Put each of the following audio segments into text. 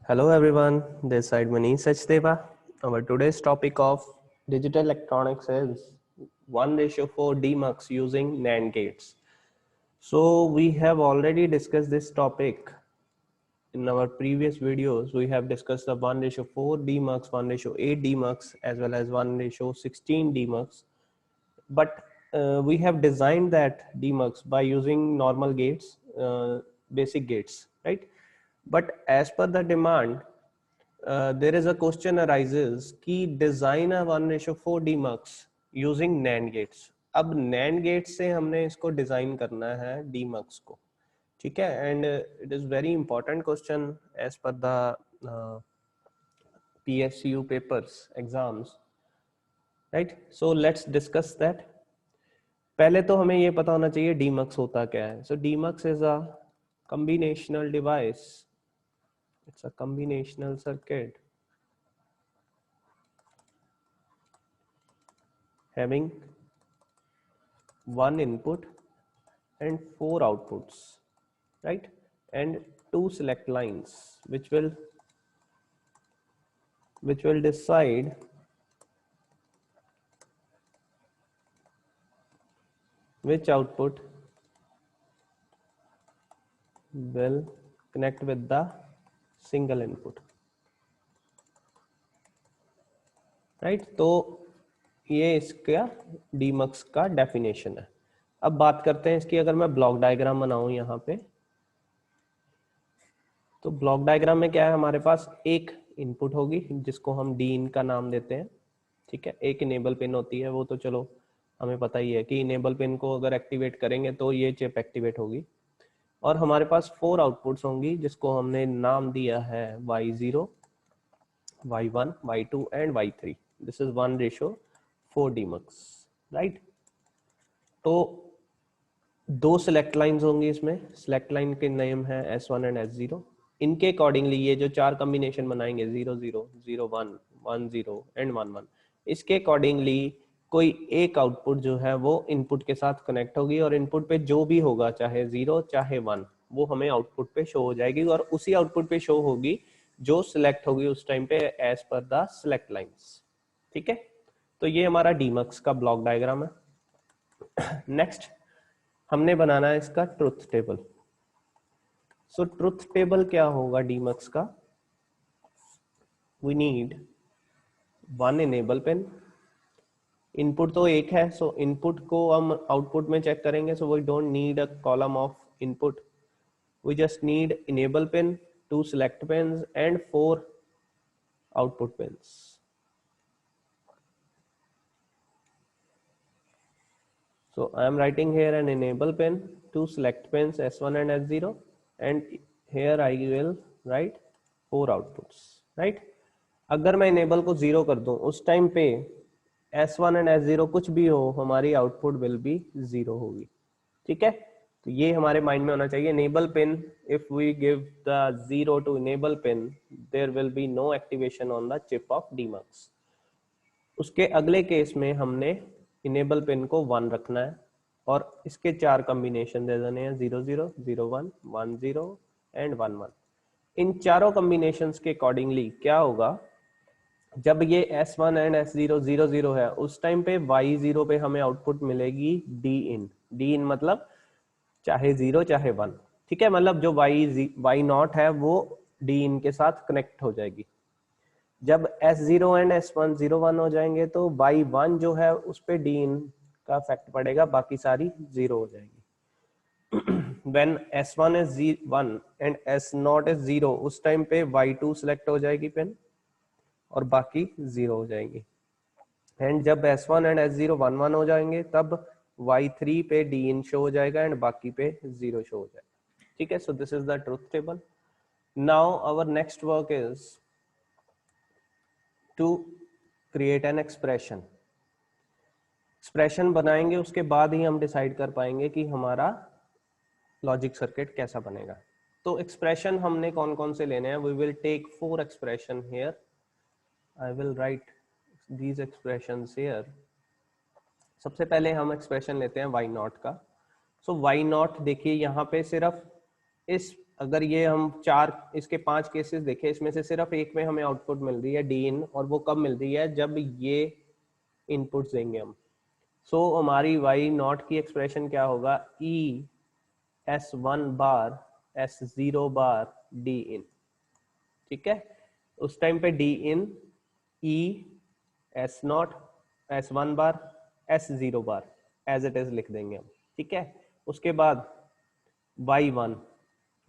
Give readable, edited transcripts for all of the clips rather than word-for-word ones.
Hello everyone, this side Manish Sachdeva. Our today's topic of digital electronics is 1:4 demux using NAND gates. So we have already discussed this topic in our previous videos. We have discussed the 1:4 demux, 1:8 demux as well as 1:16 demux. But we have designed that demux by using normal gates, basic gates, right? But as per the demand, there is a question arises कि design a 1:4 demux using NAND gates. अब NAND gates से हमने इसको design करना है demux को, ठीक है? And it is very important question as per the PSU papers exams, right? So let's discuss that. पहले तो हमें ये पता होना चाहिए demux होता क्या है. So demux is a combinational device. It's a combinational circuit having one input and four outputs, right? And two select lines which will decide which output will connect with the single input, right? तो ये इसका demux का definition है. अब बात करते हैं इसकी. अगर मैं ब्लॉक डायग्राम बनाऊं यहाँ पे, तो ब्लॉक डायग्राम में क्या है, हमारे पास एक इनपुट होगी जिसको हम डी इन का नाम देते हैं, ठीक है? एक इनेबल पिन होती है, वो तो चलो हमें पता ही है कि इनेबल पिन को अगर एक्टिवेट करेंगे तो ये चिप एक्टिवेट होगी. और हमारे पास फोर आउटपुट्स होंगी जिसको हमने नाम दिया है y0, y1, y2 and y3. This is 1:4 demux, right? तो दो सिलेक्ट लाइंस होंगी इसमें. सिलेक्ट लाइन के नेम है S1 एंड S0. इनके अकॉर्डिंगली ये जो चार कॉम्बिनेशन बनाएंगे 0 0 0 1 1 0 एंड 1 1, इसके अकॉर्डिंगली कोई एक आउटपुट जो है वो इनपुट के साथ कनेक्ट होगी और इनपुट पे जो भी होगा, चाहे 0 चाहे 1, वो हमें आउटपुट पे शो हो जाएगी और उसी आउटपुट पे शो होगी जो सिलेक्ट होगी उस टाइम पे as per the select lines, ठीक है? तो ये हमारा डीमक्स का ब्लॉक डायग्राम है. नेक्स्ट हमने बनाना है इसका truth table. So truth table क्या होगा डीमक्स का? We need one enable pin. Input तो एक है, सो इनपुट को हम आउटपुट में चेक करेंगे. So we don't need a column of input, we just need enable pin, two select pins and four output pins. So I am writing here an enable pin, two select pins S1 and S0, and here I will write four outputs, right? अगर मैं enable को 0 कर दूं उस time पे S1 and S0 कुछ भी हो, हमारी आउटपुट will be 0 होगी, ठीक है? तो ये हमारे माइंड में होना चाहिए. enable pin, if we give the 0 to enable pin, there will be no activation on the chip of demux. उसके अगले केस में हमने इनेबल पिन को 1 रखना है और इसके चार कॉम्बिनेशन दे देने हैं 0 0 0 1 1 0 एंड 1 1. इन चारों कॉम्बिनेशंस के अकॉर्डिंगली क्या होगा, जब ये S1 एंड S0 0 0 है उस टाइम पे Y0 पे हमें आउटपुट मिलेगी डी इन. डी इन मतलब चाहे 0 चाहे 1, ठीक है? मतलब जो Y0 है वो डी इन के साथ कनेक्ट हो जाएगी. जब S0 एंड S1 0 1 हो जाएंगे तो Y1 जो है उस पे डी इन का इफेक्ट पड़ेगा, बाकी सारी 0 हो जाएगी. When S1 is 1 and S0 is 0, उस टाइम पे Y2 सिलेक्ट हो जाएगी पिन और बाकी 0 हो जाएंगी. एंड जब S1 एंड S0 1 1 हो जाएंगे तब Y3 पे डी इन शो हो जाएगा एंड बाकी पे 0 शो हो जाएगा, ठीक है? So this is the truth table. Now our next work is to create an expression. Expression बनाएंगे, उसके बाद ही हम डिसाइड कर पाएंगे कि हमारा लॉजिक सर्किट कैसा बनेगा. तो एक्सप्रेशन हमने कौन कौन से लेने हैं? We will take 4 expression here. I will write these expressions here. सबसे पहले हम एक्सप्रेशन लेते हैं y0 का. सो y0 देखिए यहाँ पे सिर्फ इस अगर ये हम चार इसके 5 केसेस देखें, इसमें से सिर्फ एक में हमें आउटपुट मिल रही है डी इन, और वो कब मिल रही है जब ये इनपुट्स देंगे हम। सो हमारी वाई नॉट की एक्सप्रेशन क्या होगा, E S one bar S zero bar D in. ठीक है, उस टाइम पे D in E S not S one bar S zero bar as it is लिख देंगे हम। ठीक है, उसके बाद वाई वन,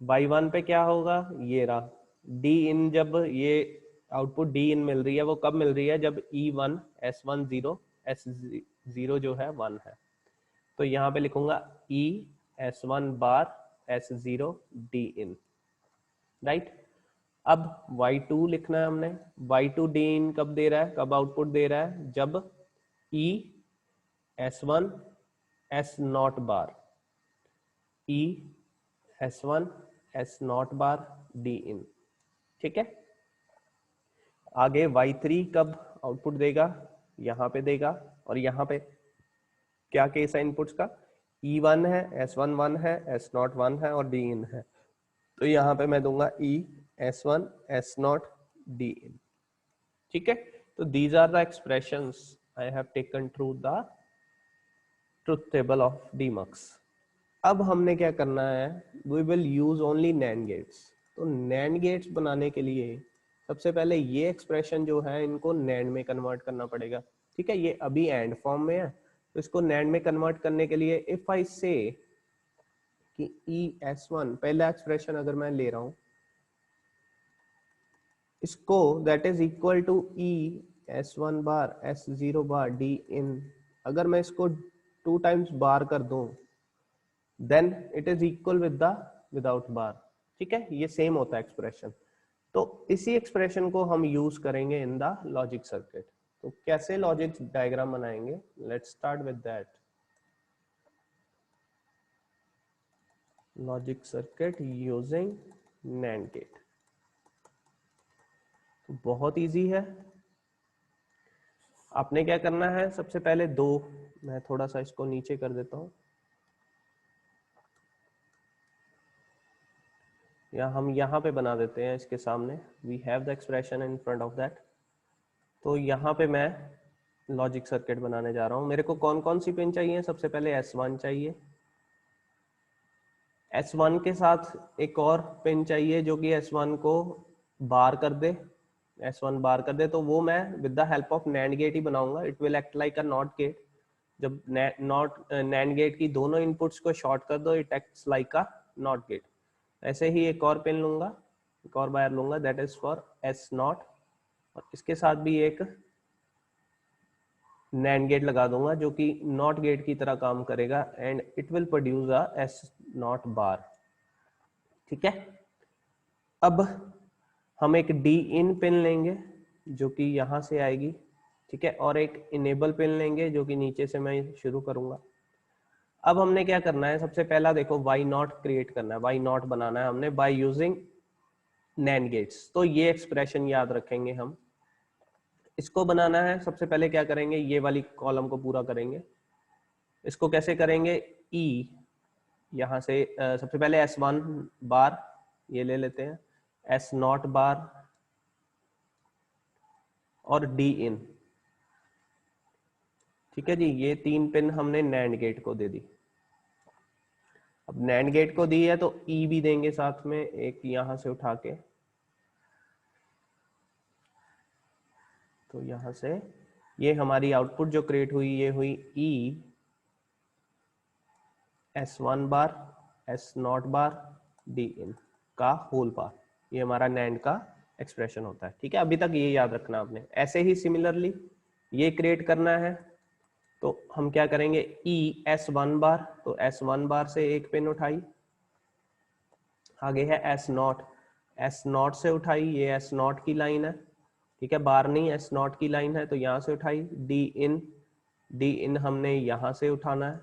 वाई वन पे क्या होगा, ये रहा डी इन। जब ये आउटपुट डी इन मिल रही है वो कब मिल रही है, जब E one S one zero S zero जो है वन है। तो यहाँ पे लिखूंगा ई S one bar S zero D इन, राइट। अब y2 लिखना है हमने, y2 डी इन कब दे रहा है, कब आउटपुट दे रहा है, जब e s1 s not bar, e s1 s not bar D in. ठीक है, आगे y3 कब आउटपुट देगा, यहाँ पे देगा, और यहाँ पे क्या केस है इनपुट्स का, e1 है, s1 1 है, s नॉट 1 है और d इन है। तो यहाँ पे मैं दूंगा e s1 s not d in. ठीक है, तो these are the expressions I have taken through the truth table of demux. अब हमने क्या करना है, we will use only NAND gates. तो नैंड गेट्स बनाने के लिए सबसे पहले ये एक्सप्रेशन जो है इनको नैंड में कन्वर्ट करना पड़ेगा। ठीक है, ये अभी एंड फॉर्म में है, तो इसको नैंड में कन्वर्ट करने के लिए इफ आई से कि ES1 पहला एक्सप्रेशन अगर मैं ले रहा हूं इसको, that is equal to ES1 bar S0 bar D in, अगर मैं इसको 2 टाइम्स बार कर दूं then it is equal with the without bar. ठीक है, ये सेम होता है एक्सप्रेशन। तो इसी एक्सप्रेशन को हम यूज करेंगे इन द लॉजिक सर्किट। तो कैसे लॉजिक डायग्राम बनाएंगे, let's start with that. Logic circuit using NAND gate, तो बहुत इजी है। आपने क्या करना है, सबसे पहले दो, मैं थोड़ा सा इसको नीचे कर देता हूं, या हम यहाँ पे बना देते हैं इसके सामने, we have the expression in front of that. तो यहाँ पे मैं लॉजिक सर्किट बनाने जा रहा हूँ। मेरे को कौन कौन सी पिन चाहिए, सबसे पहले S1 चाहिए, S1 के साथ एक और पिन चाहिए जो कि S1 को बार कर दे, S1 बार कर दे, तो वो मैं with the help of NAND gate ही बनाऊंगा। It will act like a NOT gate. जब नैंड गेट की दोनों इनपुट्स को शॉर्ट कर दो, it acts like a NOT gate. ऐसे ही एक और पिन लूंगा, एक और वायर लूंगा, that is for S not, और इसके साथ भी एक नैंड गेट लगा दूंगा जो कि नॉट गेट की तरह काम करेगा, and it will produce a S not bar. ठीक है, अब हम एक डी इन पिन लेंगे जो कि यहां से आएगी। ठीक है, और एक इनेबल पिन लेंगे जो कि नीचे से मैं शुरू करूंगा। अब हमने क्या करना है, सबसे पहला देखो वाई नॉट क्रिएट करना है, वाई नॉट बनाना है हमने बाय यूजिंग नैंड गेट्स। तो ये एक्सप्रेशन याद रखेंगे हम, इसको बनाना है। सबसे पहले क्या करेंगे, ये वाली कॉलम को पूरा करेंगे। इसको कैसे करेंगे, ई यहाँ से सबसे पहले S1 बार ये ले लेते हैं, S नॉट बार और D इन। ठीक है जी, ये 3 पिन हमने नैंड गेट को दे दी। अब नैंड गेट को दी है तो E भी देंगे साथ में एक यहां से उठा के, तो यहां से ये हमारी आउटपुट जो क्रिएट हुई ये हुई E S1 bar S not bar D इन का होल बार। ये हमारा नैंड का एक्सप्रेशन होता है। ठीक है, अभी तक ये याद रखना आपने। ऐसे ही सिमिलरली ये क्रिएट करना है, तो हम क्या करेंगे, E S1 बार, तो S1 बार से एक पिन उठाई, आगे है S नॉट से उठाई, ये S नॉट की लाइन है। ठीक है, बार नहीं, S नॉट की लाइन है, तो यहां से उठाई। डी इन हमने यहां से उठाना है,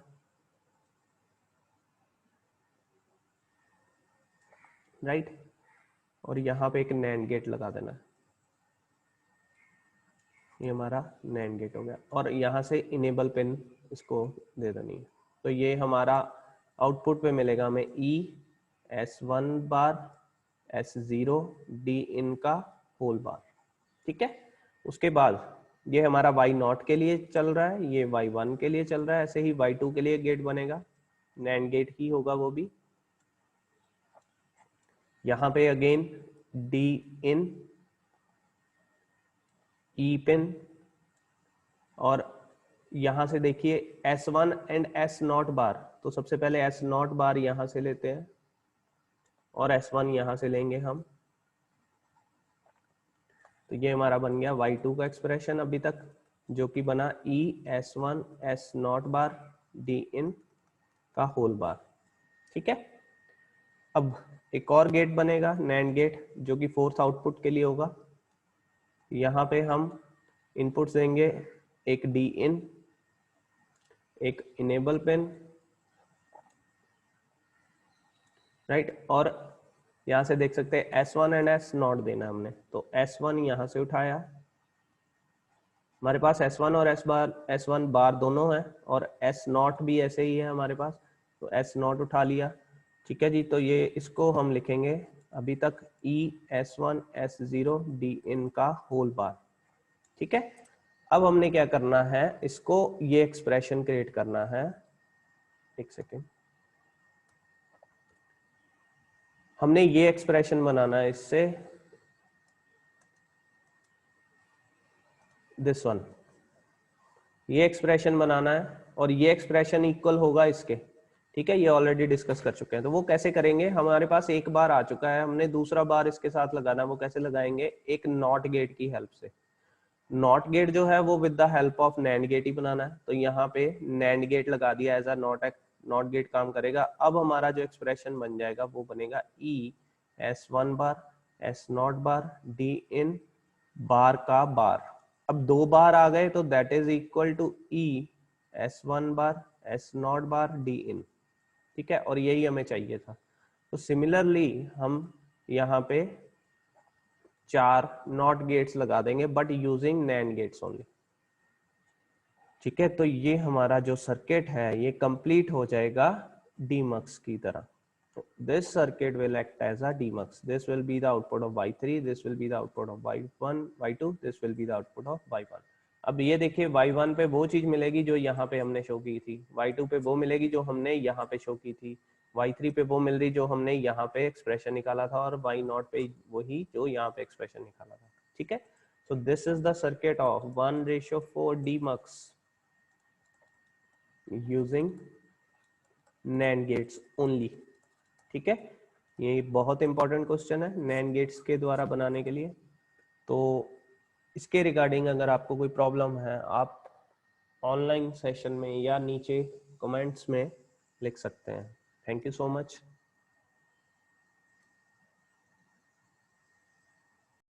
राइट, और यहाँ पे एक नैंड गेट लगा देना है। ये हमारा नैंड गेट हो गया, और यहाँ से इनेबल पिन इसको दे देनी है। तो ये हमारा आउटपुट पे मिलेगा हमें E S1 bar S0 D इन का होल बार। ठीक है, उसके बाद ये हमारा y0 के लिए चल रहा है, ये y1 के लिए चल रहा है, ऐसे ही y2 के लिए गेट बनेगा, नैंड गेट ही होगा वो भी। यहाँ पे अगेन D इन E पिन, और यहाँ से देखिए S1 एंड S0 बार, तो सबसे पहले S0 बार यहाँ से लेते हैं और S1 यहाँ से लेंगे हम। तो ये हमारा बन गया y2 का एक्सप्रेशन अभी तक, जो कि बना E S1 S0 bar D इन का होल बार। ठीक है, अब एक और गेट बनेगा नैंड गेट, जो कि फोर्थ आउटपुट के लिए होगा। यहाँ पे हम इनपुट्स देंगे, एक D इन, एक इनेबल पिन, राइट, और यहाँ से देख सकते हैं S1 एंड S0 देना हमने, तो S1 यहाँ से उठाया, हमारे पास S1 और S1 बार दोनों है, और S0 भी ऐसे ही है हमारे पास, तो S0 उठा लिया। ठीक है जी, तो ये इसको हम लिखेंगे अभी तक E S1 S0 D इन का होल बार। ठीक है, अब हमने क्या करना है, इसको ये एक्सप्रेशन क्रिएट करना है। एक सेकेंड, हमने ये एक्सप्रेशन बनाना है इससे, दिस वन, ये एक्सप्रेशन बनाना है, और ये एक्सप्रेशन इक्वल होगा इसके। ठीक है, ये ऑलरेडी डिस्कस कर चुके हैं, तो वो कैसे करेंगे, हमारे पास एक बार आ चुका है, हमने दूसरा बार इसके साथ लगाना, वो कैसे लगाएंगे, एक नॉट गेट की हेल्प से। नॉट गेट जो है वो with the help of NAND gate ही बनाना है, तो यहाँ पे नैंड गेट लगा दिया एज अ नॉट गेट काम करेगा। अब हमारा जो एक्सप्रेशन बन जाएगा वो बनेगा E S1 bar S0 bar D इन बार का बार। अब दो बार आ गए, तो that is equal to E S1 bar S0 bar D in. ठीक है, और यही हमें चाहिए था। तो सिमिलरली हम यहाँ पे 4 नॉट गेट्स लगा देंगे, but using NAND gates only. ठीक है, तो ये हमारा जो सर्किट है ये कंप्लीट हो जाएगा डीमक्स की तरह। This circuit will act as a demux, this will be the output of y3, this will be the output of y1 y2, this will be the output of y1। अब ये देखिए y1 पे वो चीज मिलेगी जो यहाँ पे हमने शो की थी, y2 पे वो मिलेगी जो हमने यहाँ पे शो की थी, y3 पे वो मिल रही जो हमने यहाँ पे एक्सप्रेशन निकाला था, और y0 पे वही जो यहाँ पे एक्सप्रेशन निकाला था। ठीक है, so this is the circuit of 1:4 demux using NAND gates only। ठीक है, ये बहुत इंपॉर्टेंट क्वेश्चन है NAND गेट्स के द्वारा बनाने के लिए। तो इसके रिगार्डिंग अगर आपको कोई प्रॉब्लम है, आप ऑनलाइन सेशन में या नीचे कमेंट्स में लिख सकते हैं। Thank you so much.